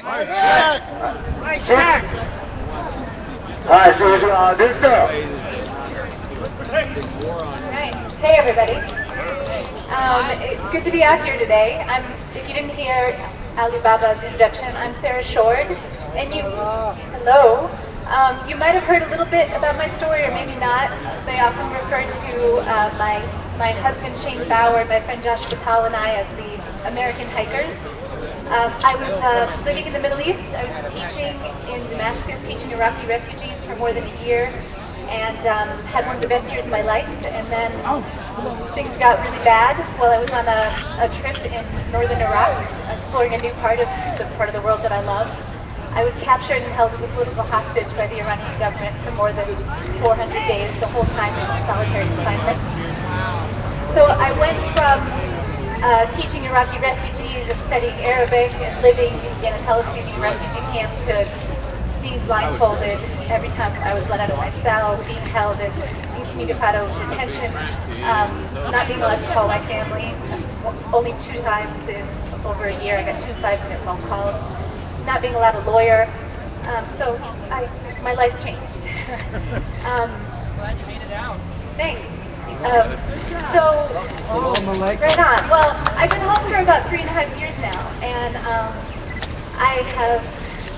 Mike check. All right, so this girl. Right. Hey, everybody. It's good to be out here today. If you didn't hear Alibaba's introduction, I'm Sarah Shourd, and hello. You might have heard a little bit about my story, or maybe not. They often refer to my husband Shane Bauer, my friend Josh Batal, and I as the American hikers. I was living in the Middle East. I was teaching in Damascus, teaching Iraqi refugees for more than a year, and had one of the best years of my life. And then things got really bad while I was on a trip in northern Iraq, exploring a new part of the world that I love. I was captured and held as a political hostage by the Iranian government for more than 400 days, the whole time in solitary confinement. So I went from teaching Iraqi refugees and studying Arabic and living in a Palestinian refugee camp to being blindfolded every time I was let out of my cell, being held in incommunicado detention, not being allowed to call my family. Only 2 times in over a year I got 2 5-minute phone calls. Not being allowed a lawyer. My life changed. um, Glad you made it out. Thanks. Um, so, right on. Well, I've been home for about 3.5 years now, and I have,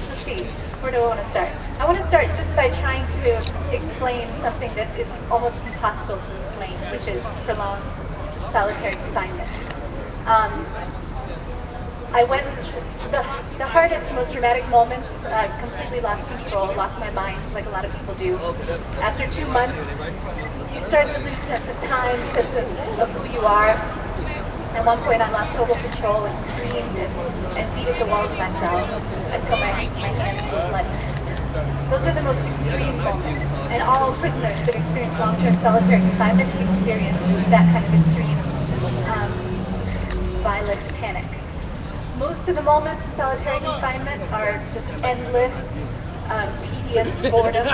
let's see, where do I want to start? I want to start just by trying to explain something that is almost impossible to explain, which is prolonged solitary confinement. Um, I went the hardest, most dramatic moments. Completely lost control, lost my mind, like a lot of people do. After 2 months, you start to lose sense of time, sense of who you are. At one point, I lost total control and screamed and beat at the walls of my cell until my hands were bloody. Those are the most extreme moments, and all prisoners that experience long-term solitary confinement experience that kind of extreme, um, violent panic. Most of the moments in solitary confinement are just endless, tedious boredom.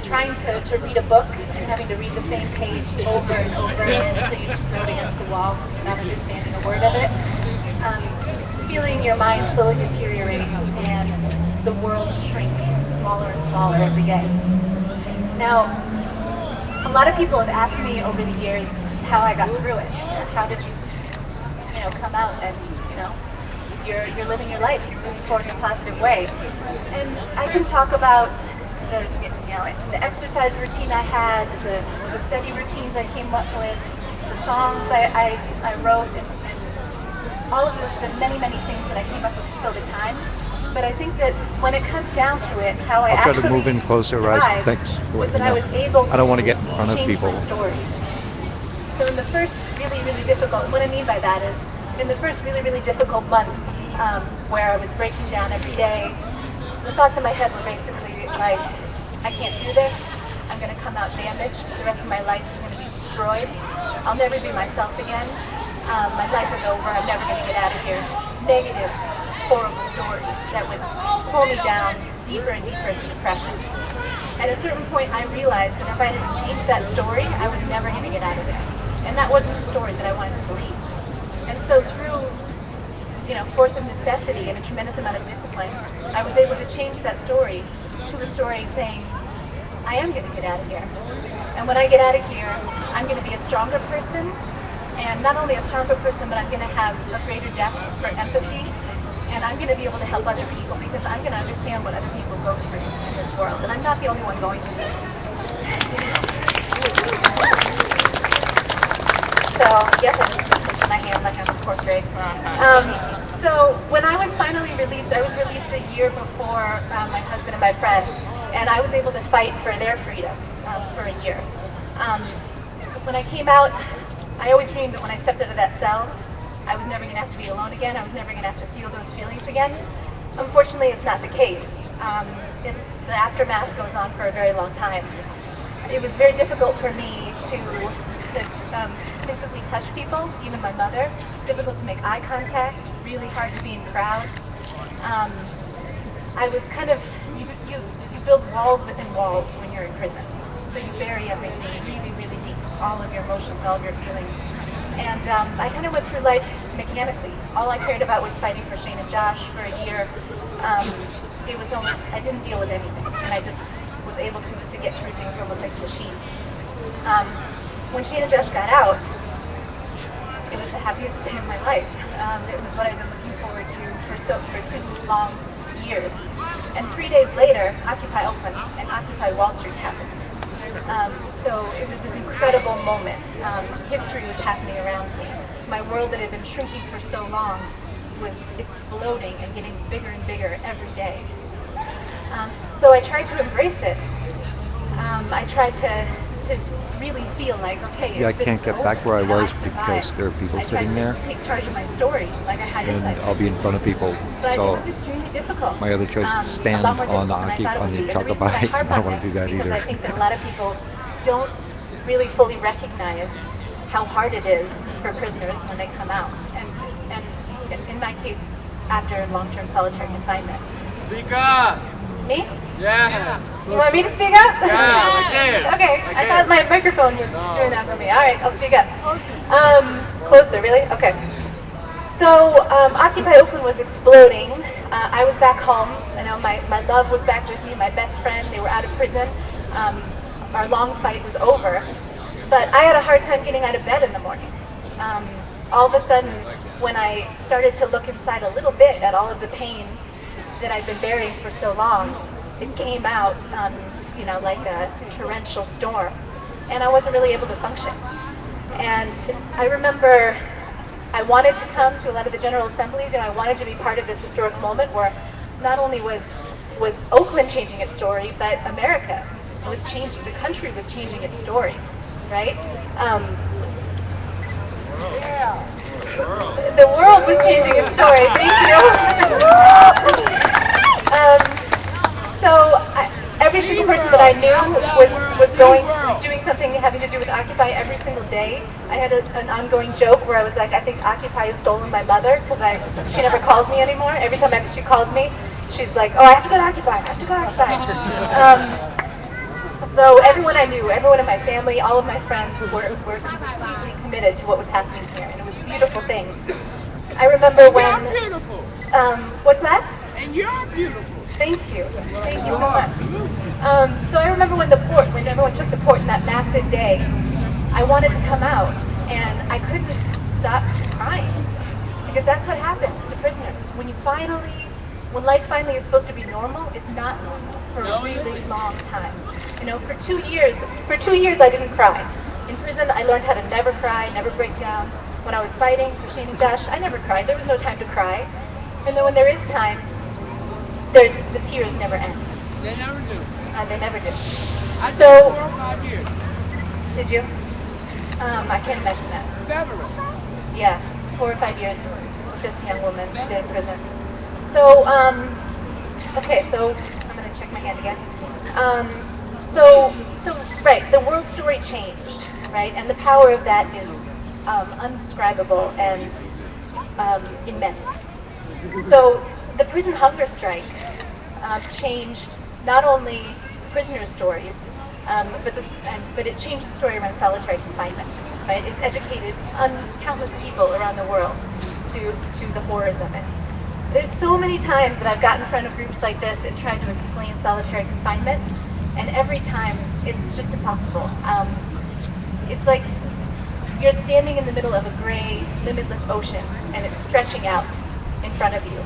Trying to read a book and having to read the same page over and over until you just throw it against the wall because you're not understanding a word of it. Um, Feeling your mind slowly deteriorate and the world shrink smaller and smaller every day. Now, a lot of people have asked me over the years how I got through it. How did you come out and you know you're living your life, you're moving forward in a positive way. And I can talk about the exercise routine I had, the study routines I came up with, the songs I wrote, and all of the many, many things that I came up with to fill the time. But I think that when it comes down to it, how I I'll try to move actually in closer, Rise. survived Thanks for was letting me that I know. was able I don't want to get in to front of change my people. story. So in the first really, really difficult, what I mean by that is in the first really, really difficult months where I was breaking down every day, the thoughts in my head were basically like, I can't do this. I'm going to come out damaged. The rest of my life is going to be destroyed. I'll never be myself again. My life is over. I'm never going to get out of here. Negative, horrible stories that would pull me down deeper and deeper into depression. At a certain point, I realized that if I didn't change that story, I was never going to get out of there. And that wasn't the story that I wanted to believe. And so through force of necessity and a tremendous amount of discipline, I was able to change that story to a story saying, I am going to get out of here. And when I get out of here, I'm going to be a stronger person. And not only a stronger person, but I'm going to have a greater depth for empathy. And I'm going to be able to help other people because I'm going to understand what other people go through in this world. And I'm not the only one going through this. So, yes, I just lifted my hand like I'm in fourth grade. So, when I was finally released, I was released a year before my husband and my friend, and I was able to fight for their freedom for a year. Um, when I came out, I always dreamed that when I stepped out of that cell, I was never going to have to be alone again. I was never going to have to feel those feelings again. Unfortunately, it's not the case. The aftermath goes on for a very long time. It was very difficult for me to physically touch people, even my mother. Difficult to make eye contact. Really hard to be in crowds. Um, I was kind of you build walls within walls when you're in prison. So you bury everything really, really deep, all of your emotions, all of your feelings. And I kind of went through life mechanically. All I cared about was fighting for Shane and Josh for a year. Um, it was almost, I didn't deal with anything, and I just was able to get through things almost like a machine. Um, when Shane and Josh got out, it was the happiest day of my life. It was what I've been looking forward to for 2 long years. And 3 days later, Occupy Oakland and Occupy Wall Street happened. So it was this incredible moment. History was happening around me. My world that had been shrinking for so long was exploding and getting bigger and bigger every day. So I tried to embrace it. I tried to really feel like, okay, Yeah, I this can't is get over. back where I You know, I was survived. because there are people I tried sitting there, to take charge of my story, like I had and inside I'll be in me. front of people. But it So was extremely difficult. my other choice is to A lot stand more on the difficult than I thought it on would the be. And the reason that I Chocobite. harp I don't on want to this do is that because either. I think that a lot of people don't really fully recognize how hard it is for prisoners when they come out. And in my case, after long-term solitary confinement. Speak up! Me? Yeah! You want me to speak up? Yeah, like this. Okay, Like I thought this. my microphone was No. doing that for me. All right, I'll speak up. Closer, really? Okay. So Occupy Oakland was exploding. I was back home. You know, my love was back with me. My best friend. They were out of prison. Um, our long fight was over, but I had a hard time getting out of bed in the morning. Um, all of a sudden, when I started to look inside a little bit at all of the pain that I'd been burying for so long, it came out, like a torrential storm, and I wasn't really able to function. And I remember I wanted to come to a lot of the General Assemblies, and I wanted to be part of this historic moment where not only was Oakland changing its story, but America was changing. The country was changing its story, right? The world was changing its story. Thank you. Every single person that I knew was doing something having to do with Occupy every single day. I had an ongoing joke where I was like, I think Occupy has stolen my mother because she never calls me anymore. Every time she calls me, she's like, oh, I have to go to Occupy. I have to go to Occupy. So everyone I knew, everyone in my family, all of my friends were completely committed to what was happening here, and it was a beautiful thing. I remember when. You're beautiful. What's that? And you're beautiful. Thank you. Thank you so much. So I remember when everyone took the port in that massive day, I wanted to come out, and I couldn't stop crying. Because that's what happens to prisoners. When life finally is supposed to be normal, it's not for a really long time. You know, for 2 years I didn't cry. In prison, I learned how to never cry, never break down. When I was fighting for Shane and Josh, I never cried. There was no time to cry. And then when there is time, the tears never end. They never do. They never do. I did So, 4 or 5 years. did you? I can't imagine that. Federal. Yeah, 4 or 5 years this young woman did in prison. So, okay, so I'm going to check my hand again. Right, the world story changed, right? And the power of that is undescribable and immense. So the prison hunger strike changed not only prisoners' stories, but it changed the story around solitary confinement. Right? It's educated countless people around the world to the horrors of it. There's so many times that I've gotten in front of groups like this and tried to explain solitary confinement, and every time it's just impossible. It's like you're standing in the middle of a gray, limitless ocean, and it's stretching out in front of you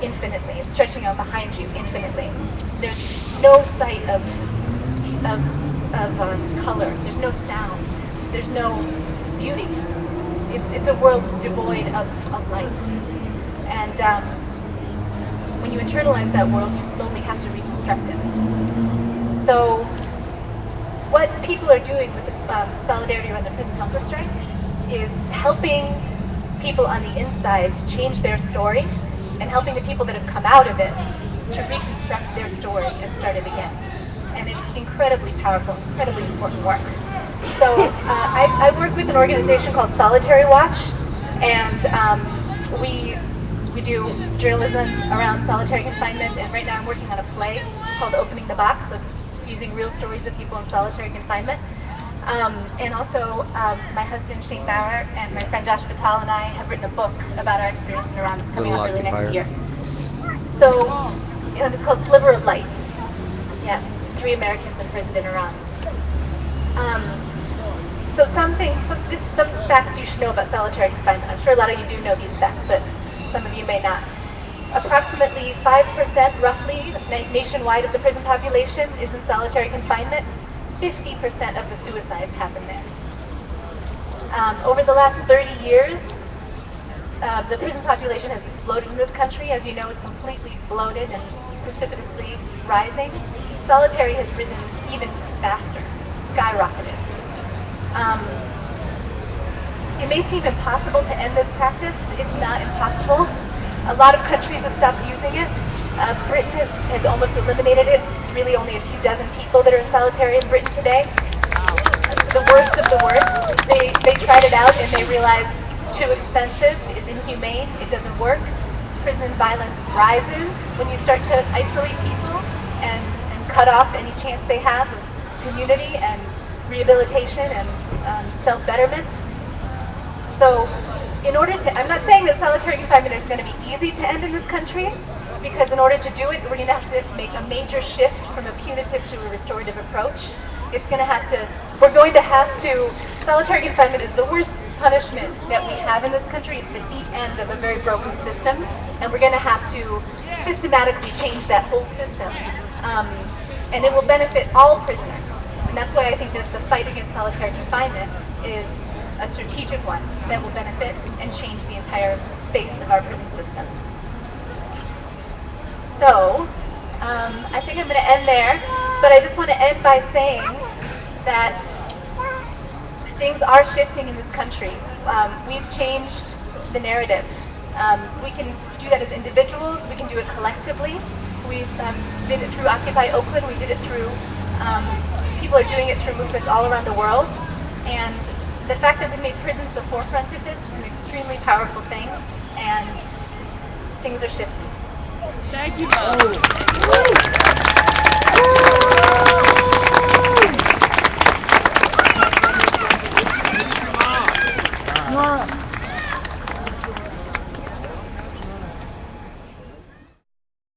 infinitely. It's stretching out behind you infinitely. There's no sight of color. There's no sound. There's no beauty. It's a world devoid of life. And when you internalize that world, you slowly have to reconstruct it. So what people are doing with the solidarity around the prison hunger strike is helping people on the inside to change their story and helping the people that have come out of it to reconstruct their story and start it again. And it's incredibly powerful, incredibly important work. So I work with an organization called Solitary Watch, and we do journalism around solitary confinement, and right now I'm working on a play called Opening the Box, using real stories of people in solitary confinement. And also, my husband Shane Bauer and my friend Josh Vital and I have written a book about our experience in Iran that's coming out early next year. So, it's called Sliver of Light. Yeah, 3 Americans imprisoned in Iran. So just some facts you should know about solitary confinement. I'm sure a lot of you do know these facts, but some of you may not. Approximately 5%, roughly, nationwide of the prison population is in solitary confinement. 50% of the suicides happen there. Over the last 30 years, the prison population has exploded in this country. As you know, it's completely bloated and precipitously rising. Solitary has risen even faster, skyrocketed. It may seem impossible to end this practice. It's not impossible. A lot of countries have stopped using it. Britain has almost eliminated it. It's really only a few dozen people that are in solitary in Britain today. The worst of the worst. They tried it out and they realized it's too expensive, it's inhumane, it doesn't work. Prison violence rises when you start to isolate people and cut off any chance they have of community and rehabilitation and self-betterment. So I'm not saying that solitary confinement is going to be easy to end in this country, because in order to do it, we're going to have to make a major shift from a punitive to a restorative approach. We're going to have to, solitary confinement is the worst punishment that we have in this country. It's the deep end of a very broken system, and we're going to have to systematically change that whole system. And it will benefit all prisoners. And that's why I think that the fight against solitary confinement is a strategic one that will benefit and change the entire face of our prison system. So, I think I'm going to end there, but I just want to end by saying that things are shifting in this country. We've changed the narrative. We can do that as individuals, we can do it collectively. We did it through Occupy Oakland, we did it through, people are doing it through movements all around the world. And the fact that we made prisons the forefront of this is an extremely powerful thing, and things are shifting. Thank you, Mom.